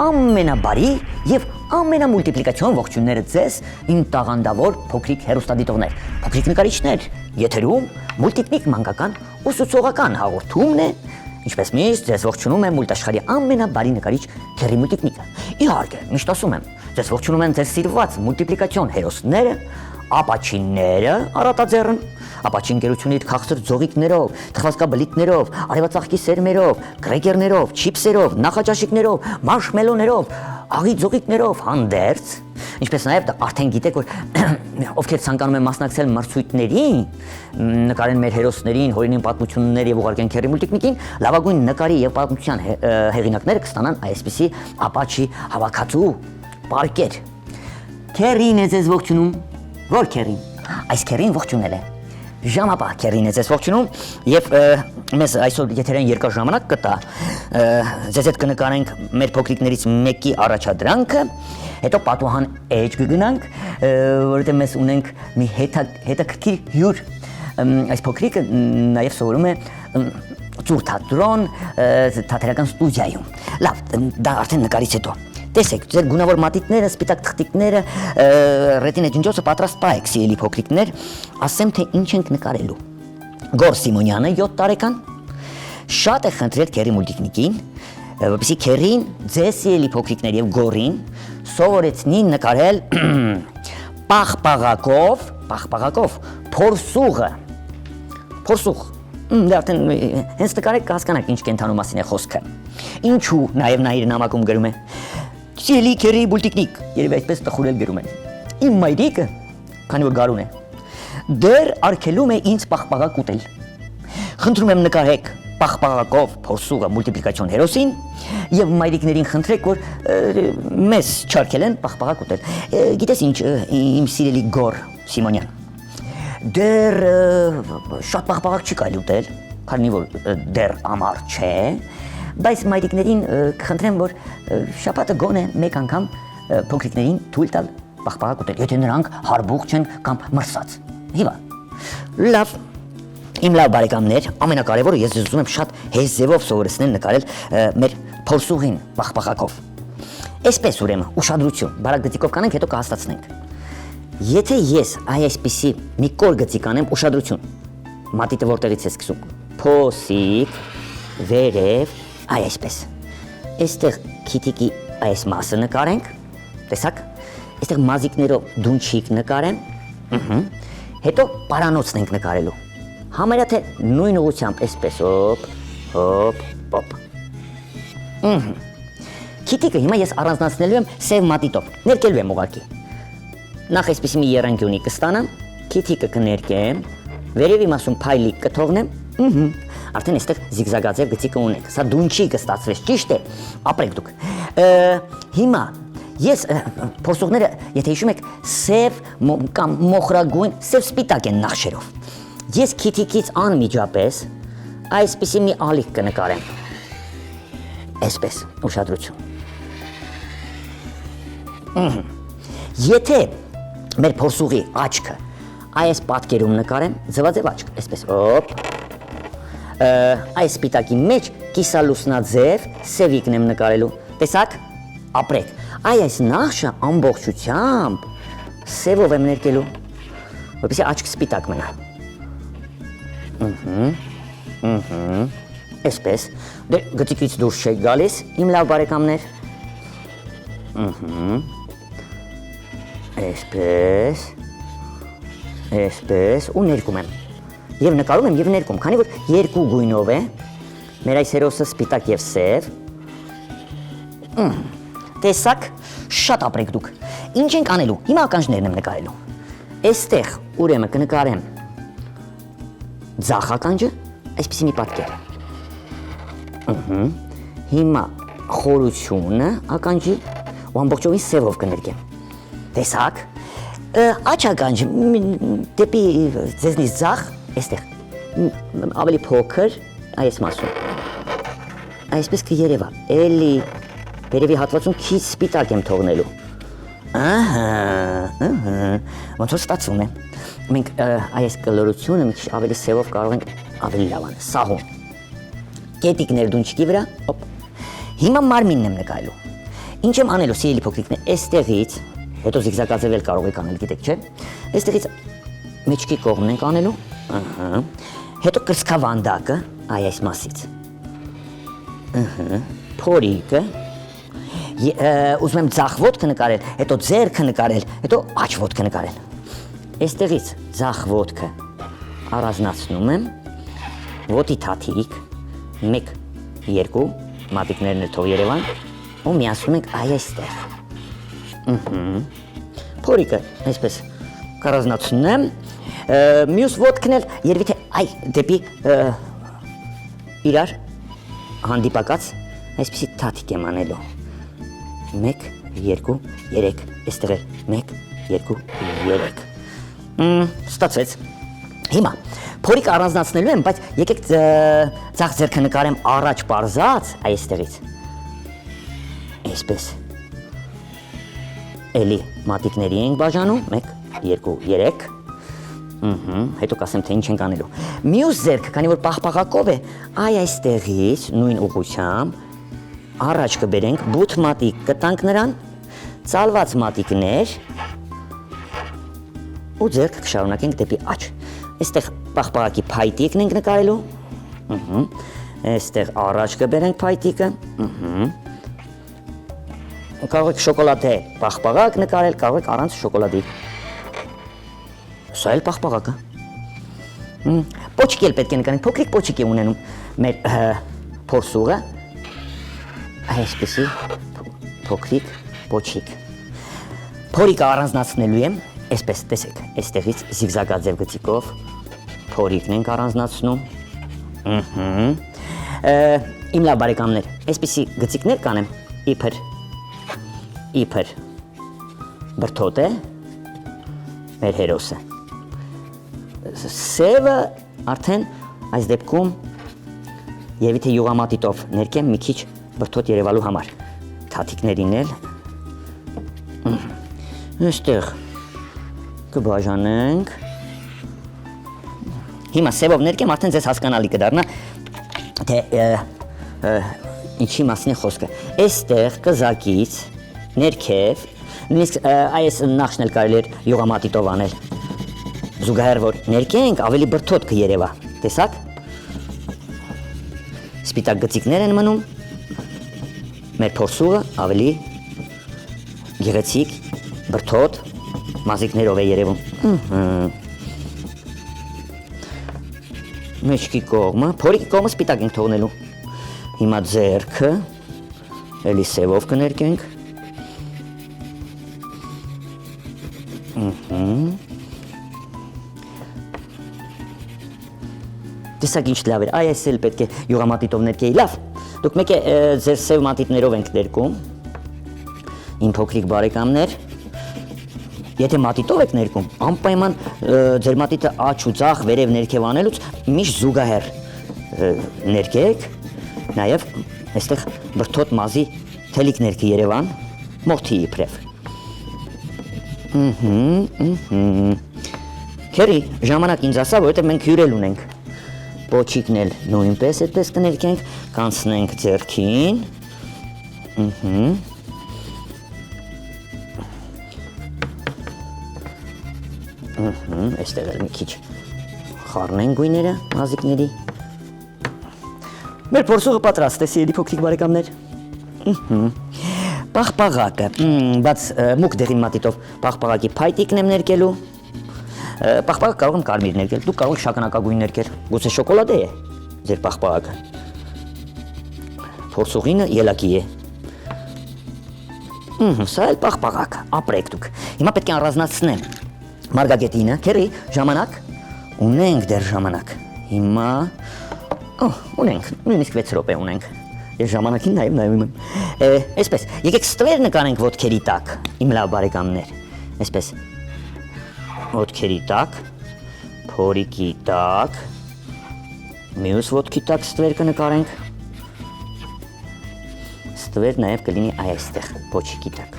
Ամենաբարի եւ ամենամուլտիպլիկացիոն ողջույնները ձեզ իմ տաղանդավոր փոքրիկ հեռուստադիտողներ, փոքրիկ նկարիչներ, եթերում մուլտիպլիկ մանկական ուսուցողական հաղորդումն է, ինչպես միշտ ձեզ ողջունում է մուլտաշխարհի ամենաբարի նկարիչ Քերի Մուլտիկնիկը։ Իհարկե, միշտ ասում եմ, ձեզ ողջունում են ձեր սիրված մուլտիպլիկացիոն հերոսները, ապաչիները, արատաձեռն, ապաչի ընկերությունի քաղցր ձողիկներով, թխվածքաբլիթներով, արևածաղկի սերմերով, կրեկերներով, չիփսերով, նախաճաշիկներով, մարշմելոներով, աղի ձողիկներով, հանդերձ, ինչպես նաև արդեն գիտեք, որ ովքեր ցանկանում են մասնակցել մրցույթներին, նկարեն մեր հերոսներին, հորինին պատմություններ եւ ուղարկեն Քերի Մուլտիկնիկին, լավագույն նկարի եւ պատմության հեղինակները կստանան այսպիսի ապաչի հավաքածու պարկեր։ Քերին է ձեզ ողջունում, որ Քերին, այս Քերին ողջունել է։ Ժամապահ Քերին է ձեզ ողջունում եւ մեզ այսօր եթերային երկար ժամանակ կտա ձեզ հետ կնկարենք մեր փոքրիկներից մեկի առաջադրանքը, հետո պատուհան էջ կգնանք, որովհետեւ մեզ ունենք մի հետաքրքիր հյուր, այս փոքրիկը նաեւ սովորում է ծուր թատրոն թատերական ստուդիայում։ Լավ, դա արդեն նկարից հետո։ Տեսեք, ձեր գունավոր մատիտները, սպիտակ թղթիկները, ռետինե ջնջոցը պատրաստ պահեք, սիրելի փոքրիկներ, ասեմ թե ինչ ենք նկարելու։ Գոր Սիմոնյանը 7 տարեկան շատ է խնդրել Քերի Մուլտիկնիկին, որպեսզի Քերին ձեզ սիրելի փոքրիկներ եւ Գորին սովորեցնի նկարել պաղպաղակով փորսուղը։ Փորսուղ։ Դա արդեն հենց նկարեք կհասկանաք ինչ կենթանու մասին է խոսքը։ Ինչու նաեւ նա իր նամակում գրում է. Սիրելի Քերի Մուլտիկնիկ, երևի այսպես տխուրել գրում են։ Իմ մայրիկը, քանի որ գարուն է, դեռ արգելում է ինձ պաղպաղակ ուտել։ Խնդրում եմ նկարեք պաղպաղակով փորսուղը մուլտիպլիկացիոն հերոսին եւ մայրիկներին խնդրեք, որ մեզ չարգելեն պաղպաղակ ուտել։ Գիտես ինչ, իմ սիրելի Գոր Սիմոնյան, դեռ շատ պաղպաղակ չի կարելի ուտել, քանի որ դեռ ամառ չէ, բայց մայրիկներին կխնդրեմ, որ շաբաթը գոնե մեկ անգամ փոքրիկներին թույլ տալ պաղպաղակ ուտել, եթե նրանք հարբուխ չեն կամ մրսած։ Հիվա։ Լավ, իմ լավ բարեկամներ, ամենակարևորը ես ձեզ ուզում եմ շատ հեզ ձևով սովորեցնել նկարել մեր փորսուղին պաղպաղակով։ Այսպես ուրեմն, ուշադրություն, բարակ գծիկով կանենք, հետո կհաստացնենք։ Եթե ես այսպիսի մի կոր գծիկ անեմ, ուշադրություն, մատիտը որտեղից է սկսում, փոսիկ, վերև, այսպես, այստեղ քիթիկի այս մասը նկարենք, տեսակ, այստեղ մազիկներով դունչիկ նկարեմ, հետո պարանոցն ենք նկարելու, համարյա թե նույն ուղղությամբ, այսպես, հոպ, քիթիկը հիմա ես առանձնացնելու եմ սև մատիտով, ներկելու եմ ուղղակի, նախ այսպիսի մի եռանկյունի կստանամ, քիթիկը կներկեմ, վերևի մասում փայլիկ կթողնեմ, արդեն այստեղ զիգզագաձև գծիկը ունենք, սա դունչիկը ստացվեց, ճիշտ է, ապրեք դուք։ Հիմա ես փորսուղները, եթե հիշում եք, սև կամ մոխրագույն, սև սպիտակ են նախշերով։ Ես քիթիկից անմիջապես այսպիսի մի ալիք կնկարեմ։ Այսպես, ուշադրություն։ Եթե մեր փորսուղի աչքը այս պատկերում նկարեմ, ձվաձև աչք, այսպես, այս սպիտակի մեջ կիսալուսնաձև սևիկն եմ նկարելու, տեսակ, ապրեք, այս նախշը ամբողջությամբ սևով եմ ներկելու, որպեսզի աչք սպիտակ մնա, այսպես, դե գծիկից դուրս չեք գալիս, իմ լավ բարեկամներ, այսպես, ու ներկում եմ, և նկարում եմ և ներկում, քանի որ երկու գույնով է, մեր այս հերոսը սպիտակ և սև, տեսակ, շատ ապրեք դուք, ինչ ենք անելու, հիմա ականջներն եմ նկարելու, այստեղ ուրեմն կնկարեմ ձախ ականջը, այսպիսի մի պատկեր, հիմա խորությունը ականջի ու ամբողջովին սևով կներկեմ, Տեսակ, աչականջ դեպի ձեզնից ձախ, այստեղ, ավելի փոքր, այս մասում, այսպես կերևա, էլի, վերևի հատվածում քիչ սպիտակ եմ թողնելու, ոնց որ ստացվում է, մենք այս կլորությունը մի քիչ ավելի սևով կարող ենք ավելի լավ անել, սահուն, կետիկներ դունչիկի վրա, հիմա մարմինն եմ նկարելու, ինչ եմ անելու սիրելի փոքրիկներ, այստեղից, հետո զիգզագաձև կարող եք անել, գիտեք չէ, այստեղից մեջքի կողմն ենք անելու, հետո կրծքավանդակը, այս մասից, փորիկը, ուզում եմ ձախ ոտքը նկարել, հետո ձեռքը նկարել, հետո աջ ոտքը նկարել, այստեղից ձախ ոտքը առանձնացնում եմ, ոտի թաթիկ, 1, 2, մատիկներն թող երևան, ու միացնում ենք այստեղ, փորիկը այսպես կառանձնացնեմ, մյուս ոտքն էլ երևի թե դեպի իրար հանդիպակաց այսպիսի թաթիկ եմ անելու, 1, 2, 3, այստեղ էլ 1, 2, 3, ստացվեց, հիմա փորիկը առանձնացնելու եմ, բայց եկեք ձախ ձեռքը նկարեմ առաջ պարզած այստեղից, այսպես, էլի մատիկների ենք բաժանում, 1, 2, 3, հետո կասեմ թե ինչ ենք անելու, մյուս ձեռքը, քանի որ պաղպաղակով է, այստեղից նույն ուղղությամբ, առաջ կբերենք, բութ մատիկ կտանք նրան, ծալված մատիկներ, ու ձեռքը կշարունակենք դեպի աջ, այստեղ պաղպաղակի փայտիկն ենք նկարելու, այստեղ առաջ կբերենք փայտիկը, կարող եք շոկոլադե պաղպաղակ նկարել, կարող եք առանց շոկոլադի, սա էլ պաղպաղակը, պոչիկ էլ պետք է նկարենք, փոքրիկ պոչիկ է ունենում մեր փորսուղը, այսպիսի փոքրիկ պոչիկ, փորիկը առանձնացնելու եմ, այսպես տեսեք, այստեղից զիգզագաձև գծիկով փորիկն ենք առանձնացնում, իմ լավ բարեկամներ, այսպիսի գծիկներ կանեմ, իբր բրդոտ է, մեր հերոսը, սևը արդեն այս դեպքում երևի թե յուղամատիտով ներկեմ մի քիչ բրդոտ երևալու համար, թաթիկներին էլ, այստեղ կբաժանենք, հիմա սևով ներկեմ արդեն ձեզ հասկանալի կդառնա, թե ինչի մասին է խոսքը, այստեղ կզակից ներքև, նույնիսկ այս նախշն էլ կարելի էր յուղամատիտով անել, զուգահեռ որ ներկենք ավելի բրդոտ կերևա, տեսաք, սպիտակ գծիկներ են մնում, մեր փորսուղը ավելի գեղեցիկ, բրդոտ, մազիկներով է երևում, մեջքի կողմը, փորիկի կողմը սպիտակ ենք թողնելու, հիմա ձեռքը, էլի սևով կներկենք, տեսակ ինչ լավ էր, այս էլ պետք է յուղամատիտով ներկեի, լավ, դուք մեկ է ձեր սև մատիտներով ենք ներկում, իմ փոքրիկ բարեկամներ, եթե մատիտով եք ներկում, անպայման ձեր մատիտը աջ ու ձախ վերև ներքև անելուց միշտ զուգահեռ ներկեք, նաև այստեղ բրդոտ մազի թելիկներ կերևան, մորթի իբրև։ Քերի, ժամանակ ինձ ասա, որովհետև մենք հյուրել ունենք։ Պոչիկն էլ նույնպես այդպես կներկենք, կանցնենք ձեռքին։ Այստեղ էլ մի քիչ խառնենք գույները մազիկների։ Մեր փորսուղը պատրաստ է, սիրելի փոքրիկ բարեկամներ։ Պաղպաղակը, բաց մուկ դեղին մատիտով պաղպաղակի փայտիկն եմ ներկելու։ Պաղպաղակ կարող եմ կարմիր ներկել, դուք կարող եք շագանակագույն ներկել, գուցե շոկոլադե է ձեր պաղպաղակը։ Փորսուղինը ելակի է։ Սա էլ պաղպաղակ, ապրեք դուք։ Հիմա պետք է առանձնացնեմ մարգագետինը, քերի, ժամանակ, ունենք դեռ ժամանակ։ Հիմա, ունենք, նույնիսկ 6 րոպե ունենք։ Ես ժամանակին նայում եմ։ Այսպես, եկեք ստվեր նկարենք ոտքերի տակ, իմ լավ բարեկամներ։ Այսպես ոտքերի տակ, փորիկի տակ, մյուս ոտքի տակ ստվեր կնկարենք, ստվեր նաև կլինի այստեղ, պոչիկի տակ։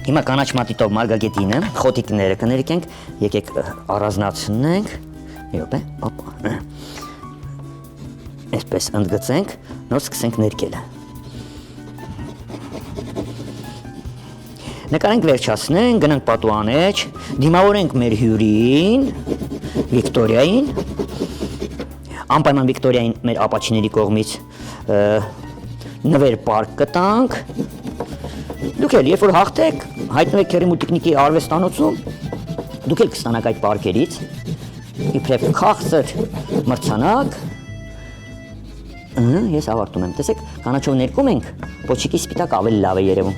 Հիմա կանաչ մատիտով մարգագետինը, խոտիկները կներկենք, եկեք առանձնացնենք, այսպես ընդգծենք, նոր սկսենք ներկելը։ Նկարենք վերջացնենք, գնանք պատուհանեջ, դիմավորենք մեր հյուրին, Վիկտորիային, անպայման Վիկտորիային մեր ապաչիների կողմից նվեր պարկ կտանք, դուք էլ երբ որ հաղթեք, հայտնվեք քերի մուլտիկնիկի արվեստանոցում, դուք էլ կստանաք այդ պարկերից, իբրև քաղցր մրցանակ, ես ավարտում եմ, տեսեք, կանաչով ներկում ենք, պոչիկի սպիտակ ավելի լավ է երևում։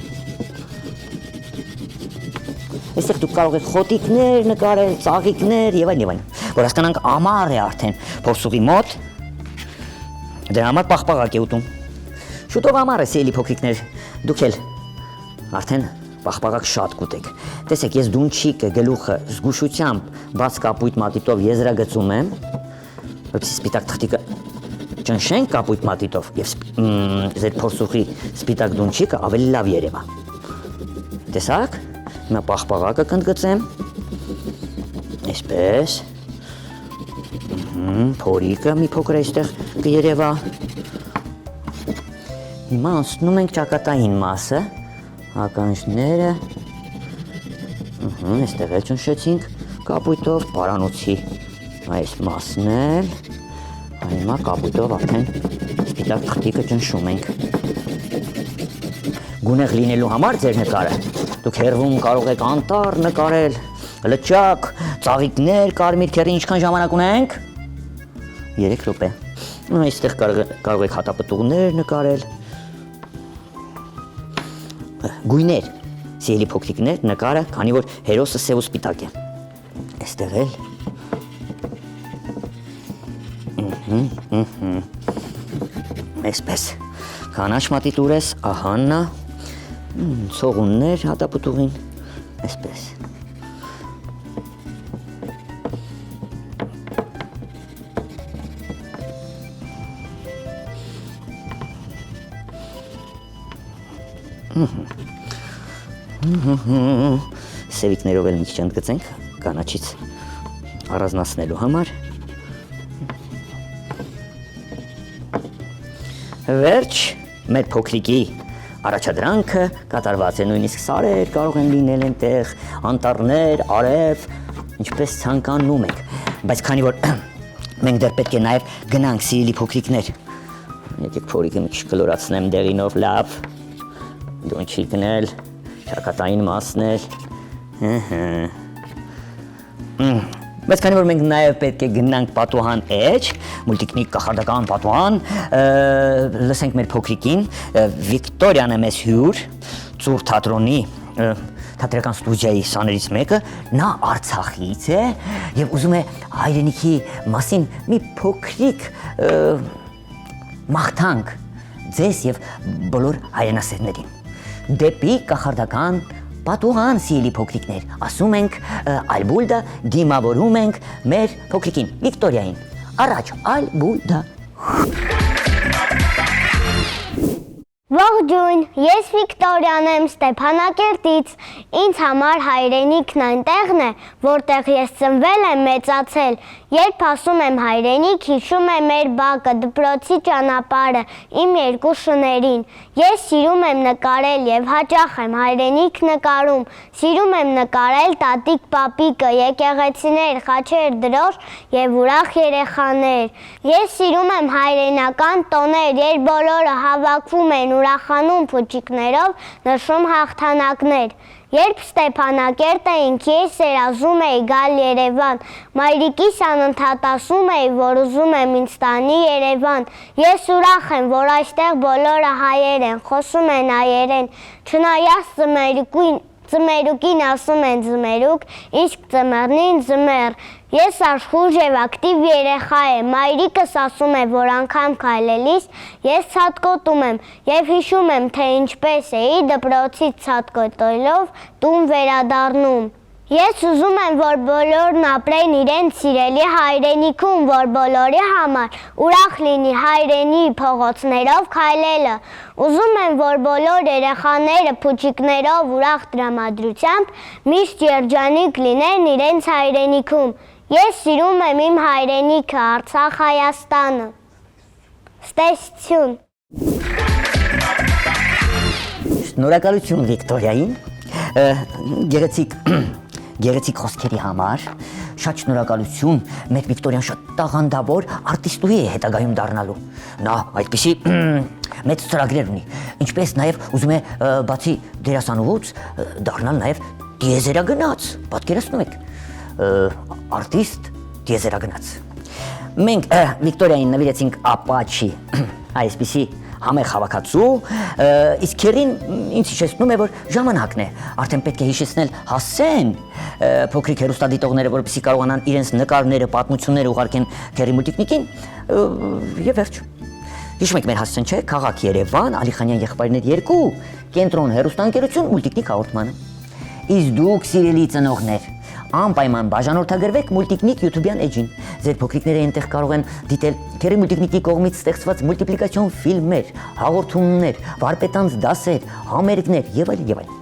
Այստեղ դուք կարող եք խոտիկներ նկարել, ծաղիկներ եւ այլն, որ հասկանանք ամառ է արդեն փորձուղի մոտ, դրա համար պաղպաղակ է ուտում։ Շուտով ամառ է, սիրելի փոքրիկներ, դուք էլ արդեն պաղպաղակ շատ կուտեք։ Տեսեք, ես դունչիկը, գլուխը զգուշությամբ բաց կապույտ մատիտով եզրագծում եմ, որպեսզի սպիտակ թղթիկը ճնշենք կապույտ մատիտով եւ ձեր փորձուղի սպիտակ դունչիկը ավելի լավ երևա։ Տեսակ։ Հիմա պաղպաղակը կընդգծեմ, այսպես, փորիկը մի փոքր այստեղ կերևա, հիմա անցնում ենք ճակատային մասը, ականջները, այստեղ էլ ճնշեցինք կապույտով, պարանոցի այս մասն էլ, հիմա կապույտով արդեն սպիտակ թղթիկը ճնշում ենք։ Գունեղ լինելու համար ձեր նկարը, դուք հեռվում կարող եք անտառ նկարել, լճակ, ծաղիկներ, կարմիր քեռի, ինչքան ժամանակ ունենք։ 3 րոպե։ Այստեղ կարող եք հատապտուղներ նկարել։ Գույներ, սիրելի փոքրիկներ, նկարը, քանի որ հերոսը սև ու սպիտակ է։ Այստեղ էլ։ Այսպես, կանաչ մատիտուրես, ահաննա, ցողուններ հատապտուղին, այսպես։ Սևիկներով էլ մի քիչ ընդգծենք, կանաչից առանձնացնելու համար։ Վերջ, մեր փոքրիկի առաջադրանքը կատարված է, նույնիսկ սարեր կարող են լինել այնտեղ, անտառներ, արև, ինչպես ցանկանում եք, բայց քանի որ մենք դեռ պետք է նաև գնանք, սիրելի փոքրիկներ, եկեք փորիկը մի քիչ կլորացնեմ դեղինով լավ, դունչիկն էլ, ճակատային մասն էլ, բայց քանի որ մենք նաև պետք է գնանք պատուհան էջ, մուլտիկնիկ կախարդական պատուհան, լսենք մեր փոքրիկին, Վիկտորիան է մեզ հյուր, Ծուր թատրոնի թատերական ստուդիայի սաներից մեկը, նա Արցախից է եւ ուզում է հայրենիքի մասին մի փոքրիկ մաղթանք ձեզ եւ բոլոր հայրենասերներին։ Դեպի կախարդական պատուհան, սիրելի փոքրիկներ, ասում ենք Ալբուլդա, դիմավորում ենք մեր փոքրիկին, Վիկտորիային, առաջ Ալբուլդա։ Ողջույն, ես Վիկտորիան եմ Ստեփանակերտից, ինձ համար հայրենիքն այնտեղն է, որտեղ ես ծնվել եմ, մեծացել, երբ ասում եմ հայրենիք, հիշում եմ մեր բակը, դպրոցի ճանապարհը, իմ երկու շներին, ես սիրում եմ նկարել և հաճախ եմ հայրենիք նկարում, սիրում եմ նկարել տատիկ պապիկը, եկեղեցիներ, խաչեր, դրոշ և ուրախ երեխաներ, ես սիրում եմ հայրենական տոներ, երբ բոլորը հավաքվում են ուրախանում փուչիկներով, նշում հաղթանակներ։ Երբ Ստեփանակերտ էինք, ես երազում էի գալ Երևան, մայրիկիս անընդհատ ասում էի, որ ուզում եմ ինձ տանի Երևան, ես ուրախ եմ, որ այստեղ բոլորը հայեր են, խոսում են հայերեն, չնայած Ձմերուկին ասում են ձմերուկ, իսկ ձմեռնին ձմեռ, Ես աշխուժ եւ ակտիվ երեխա եմ, մայրիկս ասում է, որ անգամ քայլելիս ես ցատկոտում եմ եւ հիշում եմ, թե ինչպես էի դպրոցից ցատկոտելով տուն վերադառնում։ Ես ուզում եմ, որ բոլորն ապրեն իրենց սիրելի հայրենիքում, որ բոլորի համար ուրախ լինի հայրենի փողոցներով քայլելը։ Ուզում եմ, որ բոլոր երեխաները փուչիկներով ուրախ տրամադրությամբ միշտ երջանիկ լինեն իրենց հայրենիքում։ Ես սիրում եմ իմ հայրենիքը, Արցախ, Հայաստանը։ Ստեսություն։ Շնորհակալություն Վիկտորիային, գեղեցիկ խոսքերի համար, շատ շնորհակալություն, մեր Վիկտորիան շատ տաղանդավոր արտիստուհի է հետագայում դառնալու։ Նա այդպիսի մեծ ծրագրեր ունի, ինչպես նաև ուզում է բացի դերասանուհուց դառնալ նաև տիեզերագնաց, պատկերացնում եք, արտիստ տիեզերագնաց։ Մենք Վիկտորիային նվիրեցինք Ապաչի, այսպիսի համեղ հավաքածու, իսկ քերին ինձ հիշեցնում է, որ ժամանակն է, արդեն պետք է հիշեցնել հասցեն փոքրիկ հեռուստադիտողները, որպեսզի կարողանան իրենց նկարները, պատմությունները ուղարկեն քերի մուլտիկնիկին եւ վերջ։ Հիշում եք մեր հասցեն չէ, քաղաք Երևան, Ալիխանյան եղբայրներ 2, կենտրոն հեռուստաընկերություն մուլտիկնիկ հաղորդմանը։ Իսկ դուք սիրելի ծնողներ, անպայման բաժանորդագրվեք Մուլտիկնիկ YouTube-յան էջին։ Ձեր փոքրիկները այնտեղ կարող են դիտել Քերի Մուլտիկնիկի կողմից ստեղծված մուլտիպլիկացիոն ֆիլմեր, հաղորդումներ, վարպետանց դասեր, համերգներ եւ այլն եւ այլն։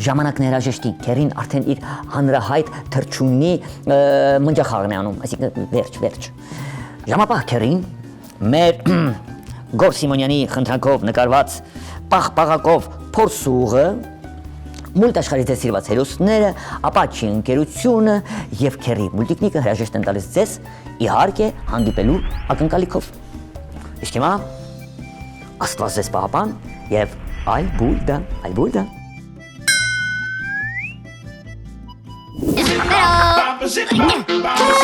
Ժամանակն հրաժեշտի, Քերին արդեն իր հանրահայտ թռչունի մնջախաղն է անում, այսինքն վերջ։ Ժամապահ Քերին մեր Գոր Սիմոնյանի խնդրանքով նկարված պաղպաղակով փորսուղը մուլտ աշխարհի ձեզ սիրված հերոսները, Ապաչի ընկերությունը եւ Քերի մուլտիկնիկը հրաժեշտ են տալիս ձեզ իհարկե հանդիպելու ակնկալիքով։ Իսկ հիմա Աստված ձեզ պահապան եւ այլ բուլդա։ Hello.